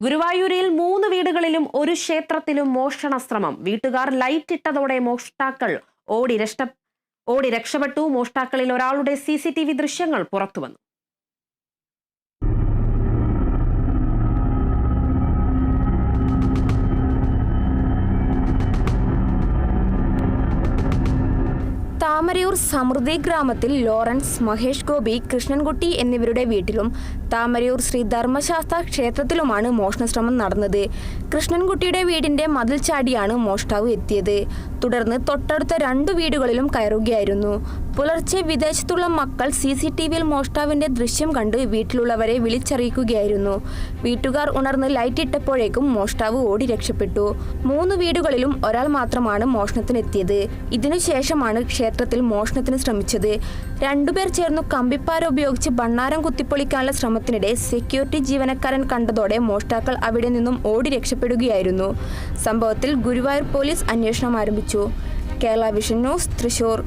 ഗുരുവായൂരിൽ 3 വീടുകളിലും ഒരു ക്ഷേത്രത്തിലും മോഷണ ശ്രമം. വീട്ടുകാർ ലൈറ്റ് ഇട്ടതോടെ മോഷ്ടാക്കൾ ഓടി രക്ഷപ്പെട്ടു. മോഷ്ടാക്കളിൽ ഒരാളുടെ CCTV ദൃശ്യങ്ങൾ പുറത്തുവന്നു. താമരയൂർ സമൃദ്ധി ഗ്രാമത്തിൽ ലോറൻസ്, മഹേഷ് ഗോപി, കൃഷ്ണൻകുട്ടി എന്നിവരുടെ വീട്ടിലും താമരയൂർ ശ്രീ ധർമ്മശാസ്ത്ര ക്ഷേത്രത്തിലുമാണ് മോഷണശ്രമം നടന്നത്. കൃഷ്ണൻകുട്ടിയുടെ വീടിന്റെ മതിൽ ചാടിയാണ് മോഷ്ടാവ് എത്തിയത്. തുടർന്ന് തൊട്ടടുത്ത 2 വീടുകളിലും കയറുകയായിരുന്നു. പുലർച്ചെ വിദേശത്തുള്ള മക്കൾ CCTVയിൽ മോഷ്ടാവിന്റെ ദൃശ്യം കണ്ട് വീട്ടിലുള്ളവരെ വിളിച്ചറിയിക്കുകയായിരുന്നു. വീട്ടുകാർ ഉണർന്ന് ലൈറ്റ് ഇട്ടപ്പോഴേക്കും മോഷ്ടാവ് ഓടി രക്ഷപ്പെട്ടു. 3 വീടുകളിലും ഒരാൾ മാത്രമാണ് മോഷണത്തിനെത്തിയത്. ഇതിനുശേഷമാണ് ക്ഷേത്രത്തിൽ മോഷണത്തിന് ശ്രമിച്ചത്. 2 പേർ ചേർന്നു കമ്പിപ്പാര ഉപയോഗിച്ച് ഭണ്ണാരം കുത്തിപ്പൊളിക്കാനുള്ള ശ്രമത്തിനിടെ സെക്യൂരിറ്റി ജീവനക്കാരൻ കണ്ടതോടെ മോഷ്ടാക്കൾ അവിടെ നിന്നും ഓടി രക്ഷപ്പെടുകയായിരുന്നു. സംഭവത്തിൽ ഗുരുവായൂർ പോലീസ് അന്വേഷണം ആരംഭിച്ചു. Kerala vision news, Thrissur.